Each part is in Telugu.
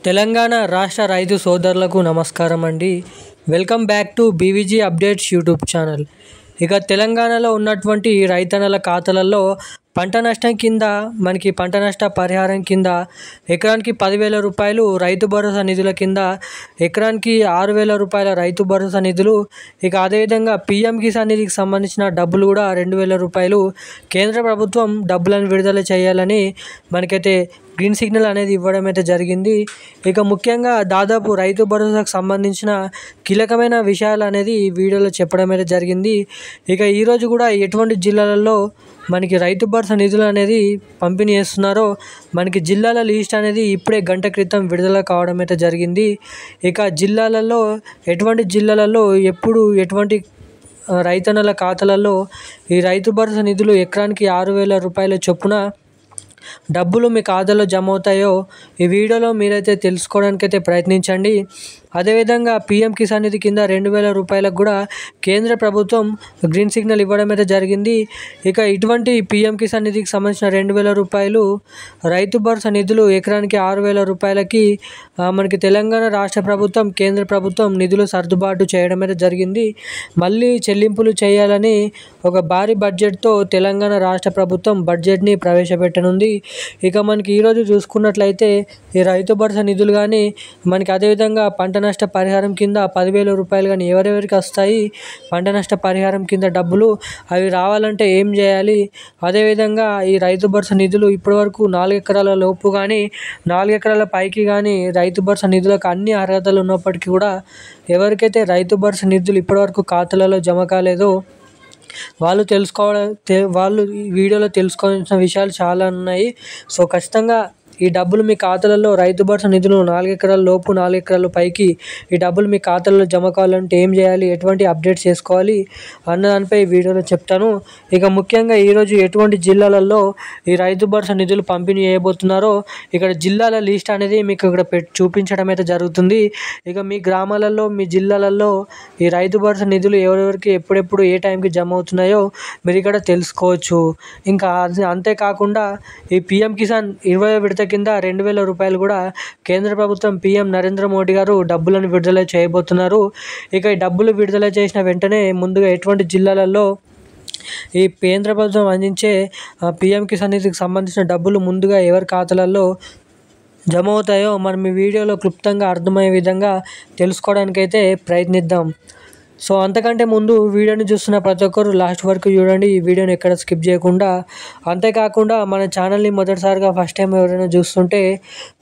తెలంగాణ రాష్ట్ర రైతు సోదరులకు నమస్కారం అండి. Welcome back to BVG updates YouTube channel. ఇక తెలంగాణలో ఉన్నటువంటి రైతన్నల ఖాతాలలో పంట నష్టం కింద మనకి పంట నష్ట పరిహారం కింద ఎకరానికి 10,000 రూపాయలు, రైతు భరోసా నిధుల కింద ఎకరానికి 6,000 రూపాయల రైతు భరోసా నిధులు, ఇక అదేవిధంగా పీఎం కిసాన్ నిధికి సంబంధించిన డబ్బులు కూడా 2,000 రూపాయలు కేంద్ర ప్రభుత్వం డబ్బులను విడుదల చేయాలని మనకైతే గ్రీన్ సిగ్నల్ అనేది ఇవ్వడం అయితే జరిగింది. ఇక ముఖ్యంగా దాదాపు రైతు భరోసాకు సంబంధించిన కీలకమైన విషయాలు అనేది ఈ వీడియోలో చెప్పడం అయితే జరిగింది. ఇక ఈరోజు కూడా ఎటువంటి జిల్లాలలో మనకి రైతు భరోసా నిధులు అనేది పంపిణీ చేస్తున్నారో మనకి జిల్లాల లిస్ట్ అనేది ఇప్పుడే గంట క్రితం విడుదల కావడం అయితే జరిగింది. ఇక జిల్లాలలో ఎటువంటి జిల్లాలలో ఎప్పుడు ఎటువంటి రైతన్నల ఖాతాలలో ఈ రైతు భరోసా నిధులు ఎకరానికి 6,000 రూపాయల చొప్పున డబ్బులు మీ ఖాతాలో జమ అవుతాయో ఈ వీడియోలో మీరైతే తెలుసుకోవడానికైతే ప్రయత్నించండి. అదేవిధంగా పీఎం కిసాన్ నిధి కింద 2,000 రూపాయలకు కూడా కేంద్ర ప్రభుత్వం గ్రీన్ సిగ్నల్ ఇవ్వడం అయితే జరిగింది. ఇక ఇటువంటి పీఎం కిసాన్ నిధికి సంబంధించిన 2,000 రూపాయలు, రైతు భరోసా నిధులు ఎకరానికి 6,000 రూపాయలకి మనకి తెలంగాణ రాష్ట్ర ప్రభుత్వం, కేంద్ర ప్రభుత్వం నిధులు సర్దుబాటు చేయడం అయితే జరిగింది. మళ్ళీ చెల్లింపులు చేయాలని ఒక భారీ బడ్జెట్తో తెలంగాణ రాష్ట్ర ప్రభుత్వం బడ్జెట్ని ప్రవేశపెట్టనుంది. ఇక మనకి ఈరోజు చూసుకున్నట్లయితే ఈ రైతు భరోసా నిధులు కానీ మనకి అదేవిధంగా పంట నష్ట పరిహారం కింద 10,000 రూపాయలు కానీ ఎవరెవరికి వస్తాయి, పంట నష్ట పరిహారం కింద డబ్బులు అవి రావాలంటే ఏం చేయాలి, అదేవిధంగా ఈ రైతు భరోసా నిధులు ఇప్పటివరకు 4 ఎకరాల లోపు కానీ 4 ఎకరాల పైకి కానీ రైతు భరోసా నిధులకు అన్ని అర్హతలు ఉన్నప్పటికీ కూడా ఎవరికైతే రైతు భరోసా నిధులు ఇప్పటివరకు ఖాతాలలో జమ కాలేదో వాళ్ళు ఈ వీడియోలో తెలుసుకోవాల్సిన విషయాలు చాలా ఉన్నాయి. సో ఖచ్చితంగా ఈ డబ్బులు మీ ఖాతాలలో రైతు భరోసా నిధులు 4 ఎకరాల లోపు 4 ఎకరాల పైకి ఈ డబ్బులు మీ ఖాతాలో జమ కావాలంటే ఏం చేయాలి, ఎటువంటి అప్డేట్స్ చేసుకోవాలి అన్న దానిపై ఈ వీడియోలో చెప్తాను. ఇక ముఖ్యంగా ఈరోజు ఎటువంటి జిల్లాలలో ఈ రైతు భరోసా నిధులు పంపిణీ చేయబోతున్నారో ఇక్కడ జిల్లాల లిస్ట్ అనేది మీకు ఇక్కడ చూపించడం అయితే జరుగుతుంది. ఇక మీ గ్రామాలలో, మీ జిల్లాలలో ఈ రైతు భరోసా నిధులు ఎవరెవరికి ఎప్పుడెప్పుడు ఏ టైంకి జమ అవుతున్నాయో మీరు ఇక్కడ తెలుసుకోవచ్చు. ఇంకా అంతేకాకుండా ఈ పీఎం కిసాన్ 20వ విడత కింద 2,000 రూపాయలు కూడా కేంద్ర ప్రభుత్వం పీఎం నరేంద్ర మోడీ గారు డబ్బులను విడుదల చేయబోతున్నారు. ఇక ఈ డబ్బులు విడుదల చేసిన వెంటనే ముందుగా ఎటువంటి జిల్లాలలో ఈ కేంద్ర ప్రభుత్వం అందించే పీఎం కిసాన్ నిధికి సంబంధించిన డబ్బులు ముందుగా ఎవరి ఖాతాలలో జమ అవుతాయో మనం ఈ వీడియోలో క్లుప్తంగా అర్థమయ్యే విధంగా తెలుసుకోవడానికైతే ప్రయత్నిద్దాం. సో అంతకంటే ముందు వీడియోని చూస్తున్న ప్రతి ఒక్కరు లాస్ట్ వరకు చూడండి, ఈ వీడియోని ఎక్కడ స్కిప్ చేయకుండా. అంతేకాకుండా మన ఛానల్ని మొదటిసారిగా ఫస్ట్ టైం ఎవరైనా చూస్తుంటే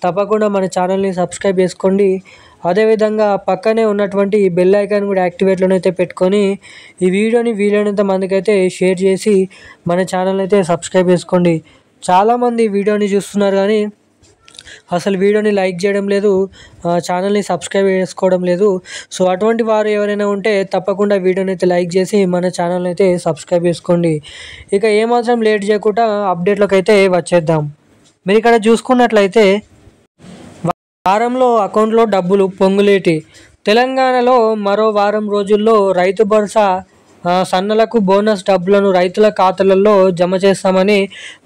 తప్పకుండా మన ఛానల్ని సబ్స్క్రైబ్ చేసుకోండి. అదేవిధంగా పక్కనే ఉన్నటువంటి ఈ బెల్ ఐకాన్ కూడా యాక్టివేట్లోనే అయితే పెట్టుకొని ఈ వీడియోని వీలైనంత మందికి అయితే షేర్ చేసి మన ఛానల్ని అయితే సబ్స్క్రైబ్ చేసుకోండి. చాలామంది ఈ వీడియోని చూస్తున్నారు కానీ అసలు వీడియోని లైక్ చేయడం లేదు, ఛానల్ని సబ్స్క్రైబ్ చేసుకోవడం లేదు. సో అటువంటి వారు ఎవరైనా ఉంటే తప్పకుండా వీడియోని అయితే లైక్ చేసి మన ఛానల్ని అయితే సబ్స్క్రైబ్ చేసుకోండి. ఇక ఏమాత్రం లేట్ చేయకుండా అప్డేట్లోకి అయితే వచ్చేద్దాం. మీరు ఇక్కడ చూసుకున్నట్లయితే వారంలో అకౌంట్లో డబ్బులు పొంగులేటి. తెలంగాణలో మరో వారం రోజుల్లో రైతు భరోసా సన్నలకు బోనస్ డబ్బులను రైతుల ఖాతాలలో జమ చేస్తామని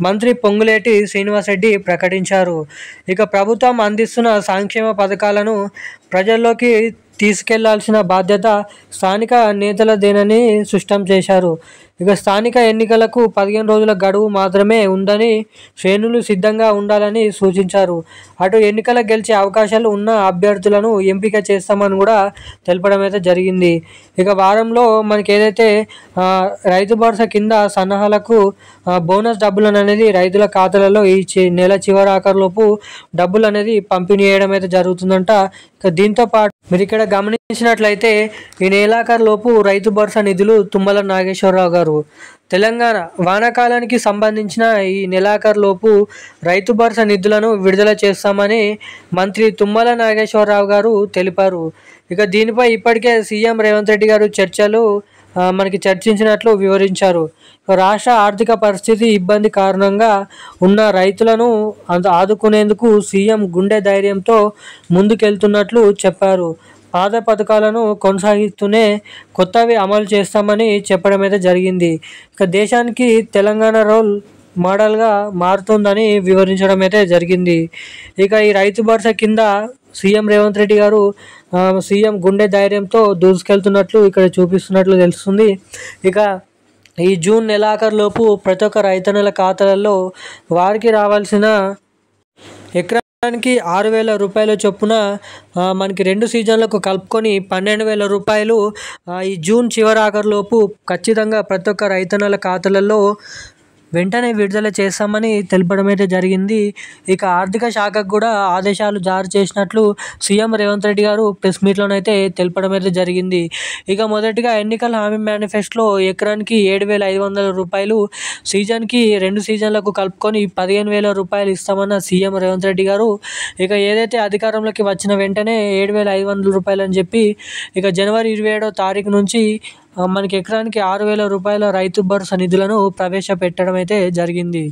మంత్రి పొంగులేటి శ్రీనివాసరెడ్డి ప్రకటించారు. ఇక ప్రభుత్వం అందిస్తున్న సంక్షేమ పథకాలను ప్రజల్లోకి తీసుకెళ్లాల్సిన బాధ్యత స్థానిక నేతలదేనని స్పష్టం చేశారు. ఇక స్థానిక ఎన్నికలకు 15 రోజుల గడువు మాత్రమే ఉందని శ్రేణులు సిద్ధంగా ఉండాలని సూచించారు. అటు ఎన్నికల గెలిచే అవకాశాలు ఉన్న అభ్యర్థులను ఎంపిక చేస్తామని కూడా తెలపడం అయితే జరిగింది. ఇక వారంలో మనకి ఏదైతే రైతు భరోసా కింద సన్నాహాలకు బోనస్ డబ్బులను అనేది రైతుల ఖాతాలలో ఈ నెల చివరి ఆఖరులోపు డబ్బులు అనేది పంపిణీ చేయడం అయితే జరుగుతుందంట. ఇక దీంతో పాటు మీరు ఇక్కడ గమనించినట్లయితే ఈ నెలాఖరులోపు రైతు భరోసా నిధులు తుమ్మల నాగేశ్వరరావు గారు తెలంగాణ వానాకాలానికి సంబంధించిన ఈ నెలాఖరులోపు రైతు భరోసా నిధులను విడుదల చేస్తామని మంత్రి తుమ్మల నాగేశ్వరరావు గారు తెలిపారు. ఇక దీనిపై ఇప్పటికే సీఎం రేవంత్ రెడ్డి గారు మనకి చర్చించినట్లు వివరించారు. రాష్ట్ర ఆర్థిక పరిస్థితి ఇబ్బంది కారణంగా ఉన్న రైతులను ఆదుకునేందుకు సీఎం గుండె ధైర్యంతో ముందుకెళ్తున్నట్లు చెప్పారు. పాత పథకాలను కొనసాగిస్తూనే కొత్తవి అమలు చేస్తామని చెప్పడం అయితే జరిగింది. ఇక దేశానికి తెలంగాణ రోల్ మోడల్గా మారుతుందని వివరించడం అయితే జరిగింది. ఇక ఈ రైతు భరోసా కింద సీఎం రేవంత్ రెడ్డి గారు సీఎం గుండె ధైర్యంతో దూసుకెళ్తున్నట్లు ఇక్కడ చూపిస్తున్నట్లు తెలుస్తుంది. ఇక ఈ జూన్ నెలాఖరులోపు ప్రతి ఒక్క రైతన్నల ఖాతాలలో వారికి రావాల్సిన ఎకరానికి 6,000 రూపాయల చొప్పున మనకి 2 సీజన్లకు కలుపుకొని 12,000 రూపాయలు ఈ జూన్ చివరాఖరులోపు ఖచ్చితంగా ప్రతి ఒక్క రైతన్నల ఖాతాలలో వెంటనే విడుదల చేస్తామని తెలపడం అయితే జరిగింది. ఇక ఆర్థిక శాఖకు కూడా ఆదేశాలు జారీ చేసినట్లు సీఎం రేవంత్ రెడ్డి గారు ప్రెస్ మీట్లోనైతే తెలపడం అయితే జరిగింది. ఇక మొదటిగా ఎన్నికల హామీ మేనిఫెస్టోలో ఎకరానికి 7,500 రూపాయలు, సీజన్కి 2 సీజన్లకు కలుపుకొని 15,000 రూపాయలు ఇస్తామన్న సీఎం రేవంత్ రెడ్డి గారు ఇక ఏదైతే అధికారంలోకి వచ్చిన వెంటనే 7,500 రూపాయలు అని చెప్పి ఇక జనవరి 27వ తారీఖు నుంచి మనకి ఎకరానికి 6,000 రూపాయల రైతు భరోసా నిధులను ప్రవేశపెట్టడం అయితే జరిగింది.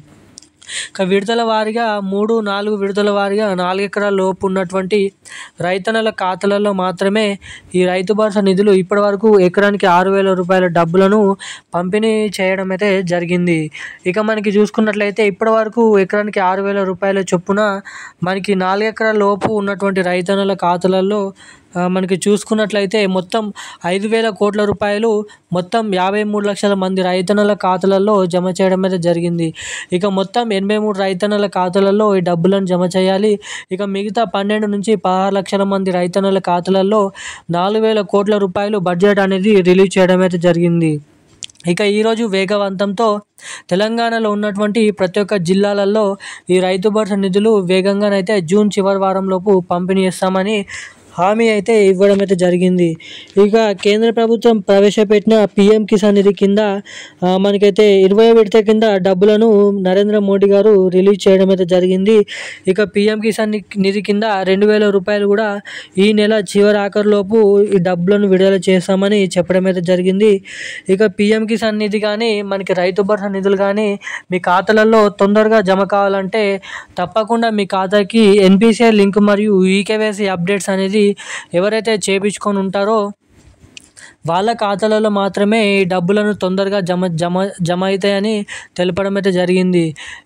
ఇక విడతల వారీగా 3, 4 విడతల వారీగా 4 ఎకరాల లోపు ఉన్నటువంటి రైతన్నల ఖాతాలలో మాత్రమే ఈ రైతు భరోసా నిధులు ఇప్పటివరకు ఎకరానికి 6,000 రూపాయల డబ్బులను పంపిణీ చేయడం అయితే జరిగింది. ఇక మనకి చూసుకున్నట్లయితే ఇప్పటివరకు ఎకరానికి 6,000 రూపాయల చొప్పున మనకి 4 ఎకరాల లోపు ఉన్నటువంటి రైతన్నల ఖాతాలలో మనకి చూసుకున్నట్లయితే మొత్తం 5,000 కోట్ల రూపాయలు మొత్తం 53 లక్షల మంది రైతన్నల ఖాతాలలో జమ చేయడం అయితే జరిగింది. ఇక మొత్తం 83 రైతన్నల ఖాతాలలో ఈ డబ్బులను జమ చేయాలి. ఇక మిగతా 12 నుంచి 16 లక్షల మంది రైతన్నల ఖాతాలలో 4,000 కోట్ల రూపాయలు బడ్జెట్ అనేది రిలీజ్ చేయడం అయితే జరిగింది. ఇక ఈరోజు వేగవంతంతో తెలంగాణలో ఉన్నటువంటి ప్రతి ఒక్క జిల్లాలలో ఈ రైతు భరోసా నిధులు వేగంగానైతే జూన్ చివరి వారంలోపు పంపిణీ చేస్తామని హామీ అయితే ఇవ్వడం అయితే జరిగింది. ఇక కేంద్ర ప్రభుత్వం ప్రవేశపెట్టిన పీఎం కిసాన్ నిధి కింద మనకైతే 20వ విడత కింద డబ్బులను నరేంద్ర మోడీ గారు రిలీజ్ చేయడం అయితే జరిగింది. ఇక పీఎం కిసాన్ నిధి కింద 2,000 రూపాయలు కూడా ఈ నెల చివరి ఆఖరులోపు ఈ డబ్బులను విడుదల చేస్తామని చెప్పడం అయితే జరిగింది. ఇక పీఎం కిసాన్ నిధి కానీ మనకి రైతు భరోసా నిధులు కానీ మీ ఖాతాలలో తొందరగా జమ కావాలంటే తప్పకుండా మీ ఖాతాకి ఎన్పిసిఐ లింక్ మరియు ఈకేవైసీ అప్డేట్స్ అనేది ఎవరైతే చేపించుకొని ఉంటారో వాళ్ళ ఖాతాలలో మాత్రమే ఈ డబ్బులను తొందరగా జమ అవుతాయని తెలపడం అయితే జరిగింది.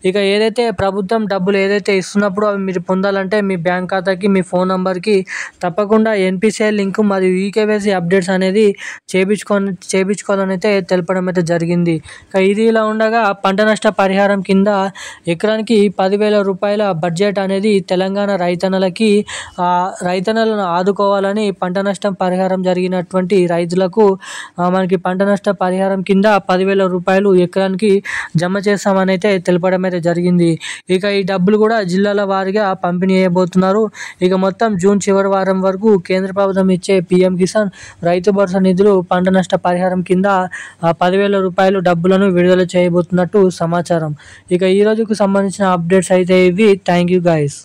ఇక ఏదైతే ప్రభుత్వం డబ్బులు ఏదైతే ఇస్తున్నప్పుడు అవి మీరు పొందాలంటే మీ బ్యాంక్ ఖాతాకి మీ ఫోన్ నంబర్కి తప్పకుండా ఎన్పిసిఐ లింక్ మరియు ఈకేవైసీ అప్డేట్స్ అనేది చేపించుకోవాలని అయితే తెలపడం అయితే జరిగింది. ఇక ఇది ఇలా ఉండగా పంట నష్ట పరిహారం కింద ఎకరానికి 10,000 రూపాయల బడ్జెట్ అనేది తెలంగాణ రైతన్నలను ఆదుకోవాలని పంట నష్టం పరిహారం జరిగినటువంటి రైతులకు మనకి పంట నష్ట పరిహారం కింద 10,000 రూపాయలు ఎకరానికి జమ చేస్తామని అయితే తెలపడం అయితే జరిగింది. ఇక ఈ డబ్బులు కూడా జిల్లాల వారీగా పంపిణీ చేయబోతున్నారు. ఇక మొత్తం జూన్ చివరి వారం వరకు కేంద్ర ప్రభుత్వం ఇచ్చే పీఎం కిసాన్ రైతు భరోసా నిధులు పంట నష్ట పరిహారం కింద 10,000 రూపాయలు డబ్బులను విడుదల చేయబోతున్నట్టు సమాచారం. ఇక ఈ రోజుకు సంబంధించిన అప్డేట్స్ అయితే ఇవి. Thank you guys.